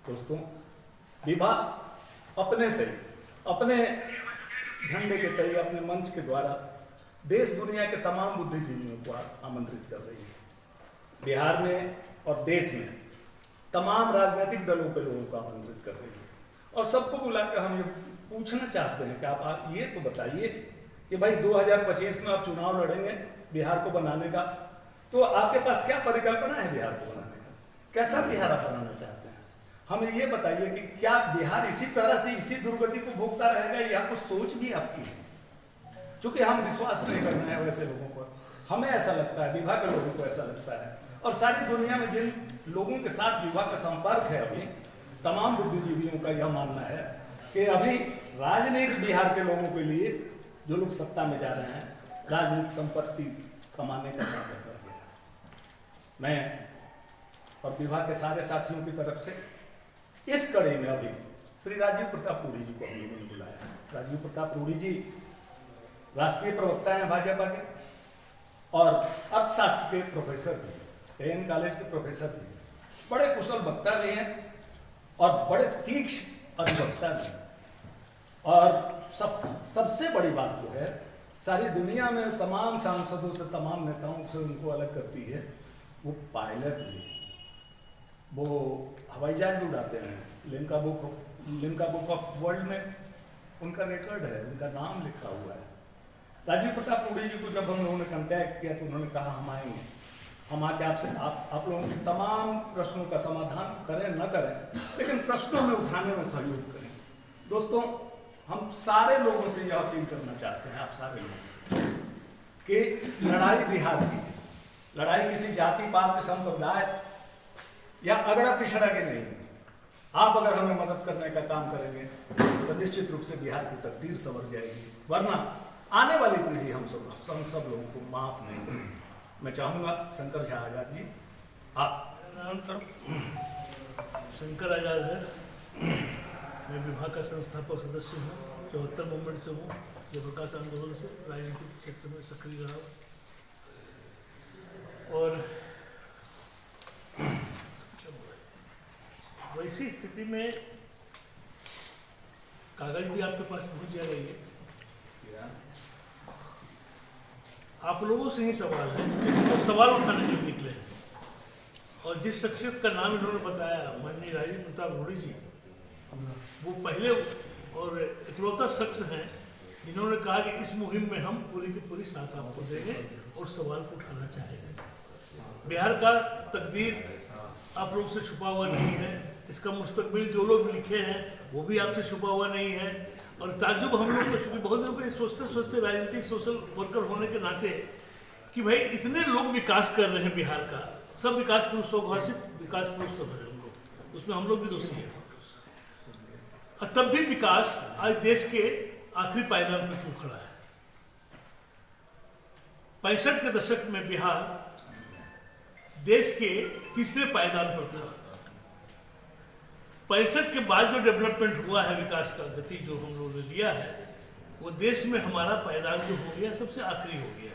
दोस्तों, विवाह अपने से अपने झंडे के तले अपने मंच के द्वारा देश दुनिया के तमाम बुद्धिजीवियों को आमंत्रित कर रही है। बिहार में और देश में तमाम राजनीतिक दलों के लोगों को आमंत्रित कर रही है और सबको बुलाकर हम ये पूछना चाहते हैं कि आप ये तो बताइए कि भाई 2025 में आप चुनाव लड़ेंगे बिहार को बनाने का, तो आपके पास क्या परिकल्पना है बिहार को बनाने का? कैसा बिहार आप बनाना चाहते हैं? हमें ये बताइए कि क्या बिहार इसी तरह से इसी दुर्गति को भोगता रहेगा या कुछ सोच भी आपकी है? क्योंकि हम विश्वास नहीं करना है वैसे लोगों पर, हमें ऐसा लगता है, विवाह के लोगों को ऐसा लगता है, और सारी दुनिया में जिन लोगों के साथ विवाह का संपर्क है अभी तमाम बुद्धिजीवियों का यह मानना है कि अभी राजनीति बिहार के लोगों के लिए जो लोग सत्ता में जा रहे हैं राजनीति संपत्ति कमाने का साधन कर गया है। मैं और विवाह के सारे साथियों की तरफ से इस कड़ी में अभी श्री राजीव प्रताप रूढ़ी जी को हम लोगों ने बुलाया है। राजीव प्रताप रूढ़ी जी राष्ट्रीय प्रवक्ता हैं भाजपा के और अर्थशास्त्र के प्रोफेसर भी, एएन कॉलेज के प्रोफेसर भी, बड़े कुशल वक्ता भी हैं और बड़े तीक्ष्ण अधिवक्ता भी हैं। और सबसे बड़ी बात जो है सारी दुनिया में तमाम सांसदों से तमाम नेताओं से उनको अलग करती है, वो पायलट भी, वो हवाई जहाज भी उड़ाते हैं। लिम्का बुक ऑफ वर्ल्ड में उनका रिकॉर्ड है, उनका नाम लिखा हुआ है। राजीव प्रताप रूढ़ी जी को जब हम लोगों ने कांटेक्ट किया तो उन्होंने कहा हम आएंगे, हम आके आपसे आप लोगों के तमाम प्रश्नों का समाधान करें न करें, लेकिन प्रश्नों में उठाने में सहयोग करें। दोस्तों, हम सारे लोगों से यह अपील करना चाहते हैं, आप सारे लोगों से, कि लड़ाई बिहार की लड़ाई किसी जाति पात संप्रदाय या अगर पिछड़ा के नहीं, आप अगर हमें मदद करने का काम करेंगे तो निश्चित रूप से बिहार की तकदीर संवर जाएगी, वरना आने वाली पीढ़ी हम सब लोगों को माफ नहीं करेगी। मैं चाहूँगा शंकर झा आजाद जी, आप। शंकर आजाद है, मैं विभाग का संस्थापक सदस्य हूँ, 74 मूवमेंट से हूँ, जयप्रकाश आंदोलन से राजनीतिक क्षेत्र में सक्रिय रहा हूँ। और वैसी स्थिति में कागज भी आपके पास पहुँच जा रही है। आप लोगों से ही सवाल है, तो सवाल उठाने के निकले हैं। और जिस शख्सियत का नाम इन्होंने बताया, माननीय राजीव प्रताप रूढ़ी जी, वो पहले और इकलौता शख्स हैं जिन्होंने कहा कि इस मुहिम में हम पूरी की पूरी साथ आपको देंगे और सवाल को उठाना चाहेंगे। बिहार का तकदीर आप लोग से छुपा हुआ नहीं है, इसका मुस्तकबिल जो लोग लिखे हैं वो भी आपसे छुपा हुआ नहीं है। और ताज्जुब हम लोग को, चूँकि बहुत लोग सोचते सोचते राजनीतिक सोशल वर्कर होने के नाते कि भाई इतने लोग विकास कर रहे हैं बिहार का, सब विकास पुरुष स्वघोषित विकास पुरुष सब है हम लोग, उसमें हम लोग भी दोषी हैं। और तब भी विकास आज देश के आखिरी पायदान पर क्यों खड़ा है? 65 के दशक में बिहार देश के तीसरे पायदान पर था। 65 के बाद जो डेवलपमेंट हुआ है, विकास का गति जो हम लोगों ने लिया है, वो देश में हमारा पायदान जो हो गया सबसे आखिरी हो गया।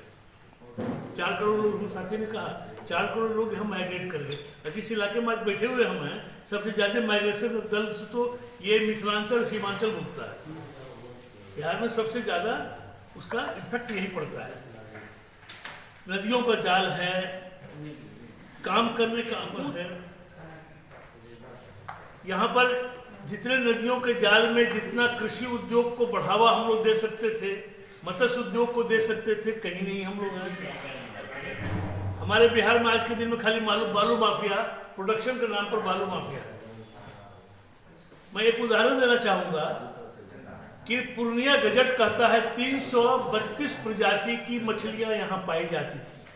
4 करोड़ लोग, साथी ने कहा 4 करोड़ लोग हम माइग्रेट कर गए। जिस इलाके में आज बैठे हुए हम हैं, सबसे ज्यादा माइग्रेशन दल से तो ये मिथिलांचल सीमांचल घूमता है। बिहार में सबसे ज्यादा उसका इफेक्ट यही पड़ता है। नदियों का जाल है, काम करने का अमल है। यहाँ पर जितने नदियों के जाल में जितना कृषि उद्योग को बढ़ावा हम लोग दे सकते थे, मत्स्य उद्योग को दे सकते थे, कहीं नहीं हम लोग हैं। हमारे बिहार में आज के दिन में खाली बालू माफिया, प्रोडक्शन के नाम पर बालू माफिया है। मैं एक उदाहरण देना चाहूंगा कि पूर्णिया गजट कहता है 332 प्रजाति की मछलियां यहाँ पाई जाती थी।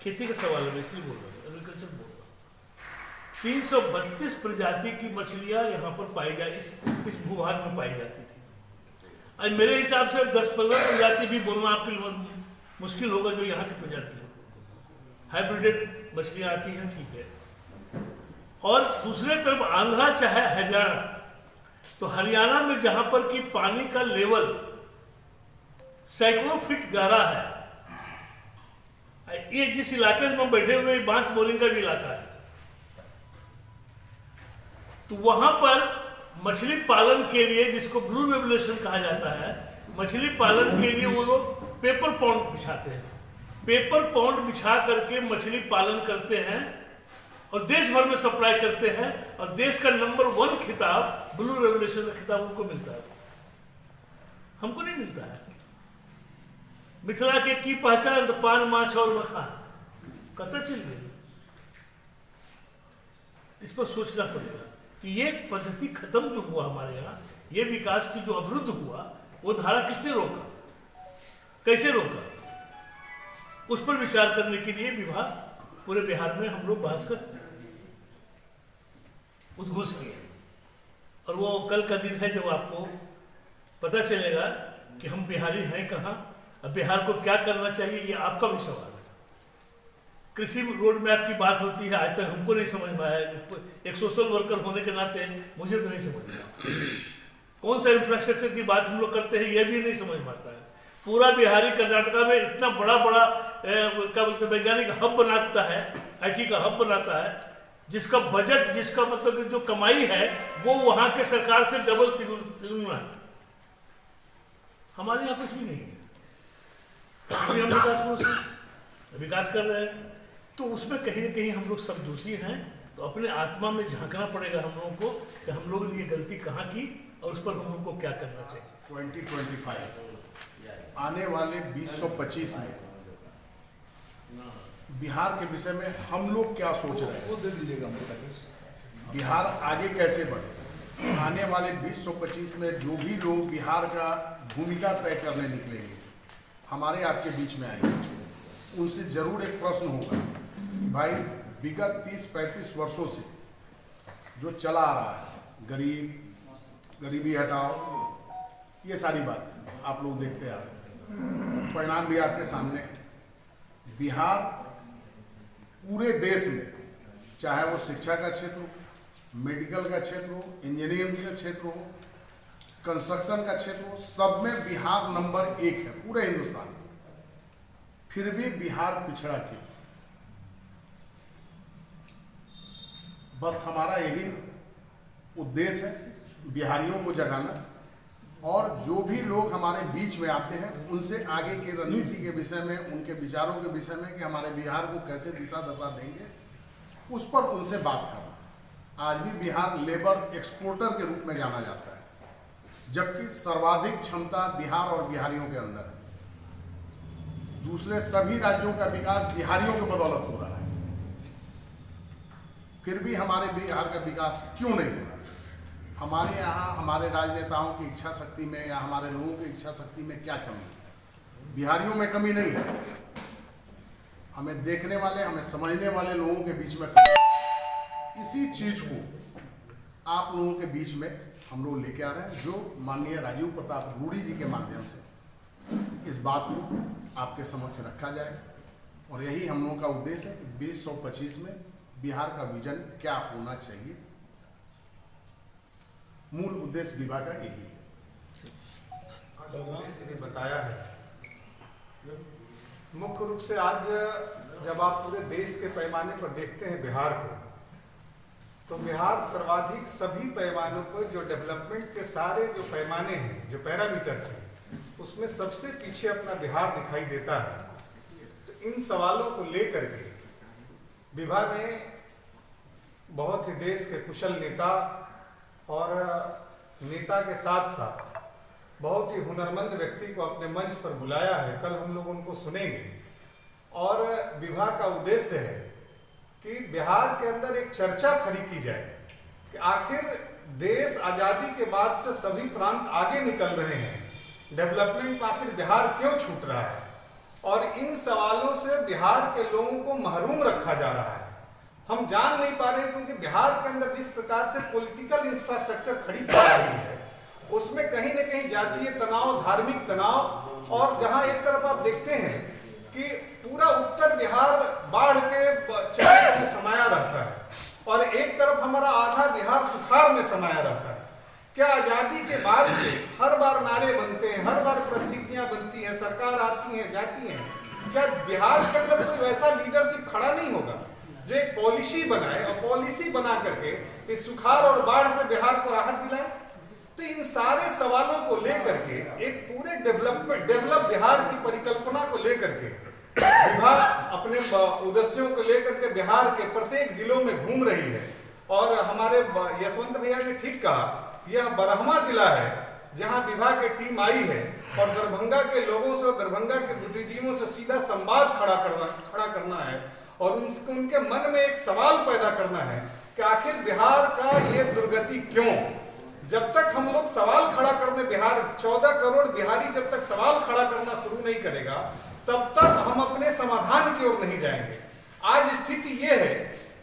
खेती के सवाल में इसलिए बोल रहा हूँ, एग्रीकल्चर बोल रहा हूँ। 332 प्रजाति की मछलियां यहाँ पर पाई जा इस भूभाग में पाई जाती थी। आज मेरे हिसाब से 10-15 प्रजाति भी बोलना आपके लिए मुश्किल होगा जो यहाँ की प्रजाति है। हाइब्रिडेड मछलियाँ आती हैं, ठीक है। और दूसरे तरफ आंध्रा चाहे हरियाणा, तो हरियाणा में जहां पर कि पानी का लेवल सैकड़ों फीट गहरा है, ये जिस इलाके में बैठे हुए बांस बोरिंग का भी इलाका है, तो वहां पर मछली पालन के लिए, जिसको ब्लू रेवोल्यूशन कहा जाता है, मछली पालन के लिए वो लोग पेपर पॉन्ड बिछाते हैं। पेपर पॉन्ड बिछा करके मछली पालन करते हैं और देश भर में सप्लाई करते हैं, और देश का नंबर 1 खिताब, ब्लू रेवोल्यूशन का खिताब उनको मिलता है, हमको नहीं मिलता है। मिथिला के की पहचान तो पान, माछ और मखान कतः चल गई। इस पर सोचना पड़ेगा कि ये पद्धति खत्म जो हुआ हमारे यहाँ, ये विकास की जो अवरुद्ध हुआ, वो धारा किसने रोका, कैसे रोका, उस पर विचार करने के लिए विभाग पूरे बिहार में हम लोग बहस कर उद्घोष किए। और वो कल का दिन है जब आपको पता चलेगा कि हम बिहारी हैं कहाँ, अब बिहार को क्या करना चाहिए, ये आपका भी सवाल है। कृषि रोड मैप की बात होती है, आज तक हमको नहीं समझ में आया। एक सोशल वर्कर होने के नाते मुझे तो नहीं समझ में आता कौन सा इंफ्रास्ट्रक्चर की बात हम लोग करते हैं, ये भी नहीं समझ में आता है। पूरा बिहारी कर्नाटका में इतना बड़ा क्या बोलते हैं, वैज्ञानिक हब बनाता है, IT का हब बनाता है, जिसका बजट, जिसका मतलब जो कमाई है वो वहां के सरकार से डबल तिगुना है। हमारे यहाँ कुछ भी नहीं है, हम विकास कर रहे हैं, तो उसमें कहीं ना कहीं हम लोग सब दोषी हैं। तो अपने आत्मा में झांकना पड़ेगा हम लोगों को कि हम लोगों ने ये गलती कहाँ की और उस पर हम लोग को क्या करना चाहिए। 2025 आने वाले 2025 में बिहार के विषय में हम लोग क्या सोच रहे हैं, वो दे दीजिएगा मुझे। बिहार आगे कैसे बढ़े। आने वाले 2025 में जो भी लोग बिहार का भूमिका तय करने निकलेंगे, हमारे आपके बीच में आएंगे, उनसे जरूर एक प्रश्न होगा कि भाई विगत 30-35 वर्षों से जो चला आ रहा है, गरीबी हटाओ, ये सारी बात आप लोग देखते आ रहे हैं, परिणाम भी आपके सामने। बिहार पूरे देश में, चाहे वो शिक्षा का क्षेत्र हो, मेडिकल का क्षेत्र हो, इंजीनियरिंग का क्षेत्र हो, कंस्ट्रक्शन का क्षेत्र हो, सब में बिहार नंबर 1 है पूरे हिंदुस्तान में। फिर भी बिहार पिछड़ा क्यों? बस हमारा यही उद्देश्य है, बिहारियों को जगाना, और जो भी लोग हमारे बीच में आते हैं उनसे आगे की रणनीति के विषय में, उनके विचारों के विषय में कि हमारे बिहार को कैसे दिशा दशा देंगे, उस पर उनसे बात करना। आज भी बिहार लेबर एक्सपोर्टर के रूप में जाना जाता है, जबकि सर्वाधिक क्षमता बिहार और बिहारियों के अंदर है। दूसरे सभी राज्यों का विकास बिहारियों की बदौलत हो रहा है, फिर भी हमारे बिहार का विकास क्यों नहीं हो रहा? हमारे यहाँ हमारे राजनेताओं की इच्छा शक्ति में या हमारे लोगों की इच्छा शक्ति में क्या कमी है? बिहारियों में कमी नहीं है, हमें देखने वाले, हमें समझने वाले लोगों के बीच में कमी है। इसी चीज को आप लोगों के बीच में हम लोग लेके आ रहे हैं, जो माननीय राजीव प्रताप रूडी जी के माध्यम से इस बात को आपके समक्ष रखा जाए। और यही हम लोगों का उद्देश्य है कि 2025 में बिहार का विजन क्या होना चाहिए। मूल उद्देश्य विभाग का यही है। उद्देश्य भी बताया है। मुख्य रूप से आज जब आप पूरे देश के पैमाने पर देखते हैं बिहार को, तो बिहार सर्वाधिक सभी पैमानों पर, जो डेवलपमेंट के सारे जो पैमाने हैं, जो पैरामीटर्स हैं, उसमें सबसे पीछे अपना बिहार दिखाई देता है। तो इन सवालों को लेकर के विभा ने बहुत ही देश के कुशल नेता और नेता के साथ साथ बहुत ही हुनरमंद व्यक्ति को अपने मंच पर बुलाया है। कल हम लोग उनको सुनेंगे। और विभा का उद्देश्य है कि बिहार के अंदर एक चर्चा खड़ी की जाए कि आखिर देश आजादी के बाद से सभी प्रांत आगे निकल रहे हैं, डेवलपमेंट में आखिर बिहार क्यों छूट रहा है, और इन सवालों से बिहार के लोगों को महरूम रखा जा रहा है। हम जान नहीं पा रहे, क्योंकि बिहार के अंदर जिस प्रकार से पॉलिटिकल इंफ्रास्ट्रक्चर खड़ी कर रही है, उसमें कहीं न कहीं जातीय तनाव, धार्मिक तनाव, और जहां एक तरफ आप देखते हैं कि पूरा उत्तर बिहार बाढ़ के चपेट में समाया रहता है, और एक तरफ हमारा आधा बिहार सुखाड़ में समाया रहता है। क्या आजादी के बाद से हर बार नारे बनते हैं, हर बार परिस्थितियां बनती हैं, सरकार आती है जाती है, क्या बिहार के अंदर कोई वैसा लीडरशिप खड़ा नहीं होगा जो एक पॉलिसी बनाए और पॉलिसी बना करके इस सुखाड़ और बाढ़ से बिहार को राहत दिलाए। तो इन सारे सवालों को लेकर के एक पूरे डेवलप बिहार की परिकल्पना को लेकर के विभाग अपने उद्देश्यों को लेकर के बिहार के प्रत्येक जिलों में घूम रही है। और हमारे यशवंत भैया ने ठीक कहा, यह 12वां जिला है जहां विभाग की टीम आई है और दरभंगा के लोगों से और दरभंगा के बुद्धिजीवियों से सीधा संवाद खड़ा करना है और उनके मन में एक सवाल पैदा करना है कि आखिर बिहार का ये दुर्गति क्यों। जब तक हम लोग सवाल खड़ा करने, बिहार 14 करोड़ बिहारी जब तक सवाल खड़ा करना शुरू नहीं करेगा तब तक हम अपने समाधान की ओर नहीं जाएंगे। आज स्थिति ये है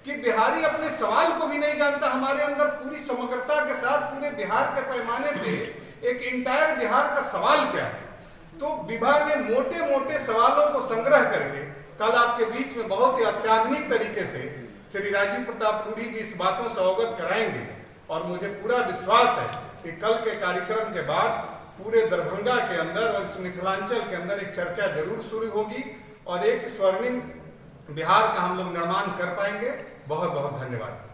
कि बिहारी अपने सवाल को भी नहीं जानता। हमारे अंदर पूरी समग्रता के साथ पूरे बिहार के पैमाने पे एक इंटायर बिहार का सवाल क्या है। तो विभाग ने मोटे मोटे सवालों को संग्रह करके कल आपके बीच में बहुत ही अत्याधुनिक तरीके से श्री राजीव प्रताप रूढ़ी जी इस बातों से अवगत कराएंगे। और मुझे पूरा विश्वास है कि कल के कार्यक्रम के बाद पूरे दरभंगा के अंदर और इस मिथिलांचल के अंदर एक चर्चा जरूर शुरू होगी और एक स्वर्णिम बिहार का हम लोग निर्माण कर पाएंगे। बहुत बहुत धन्यवाद।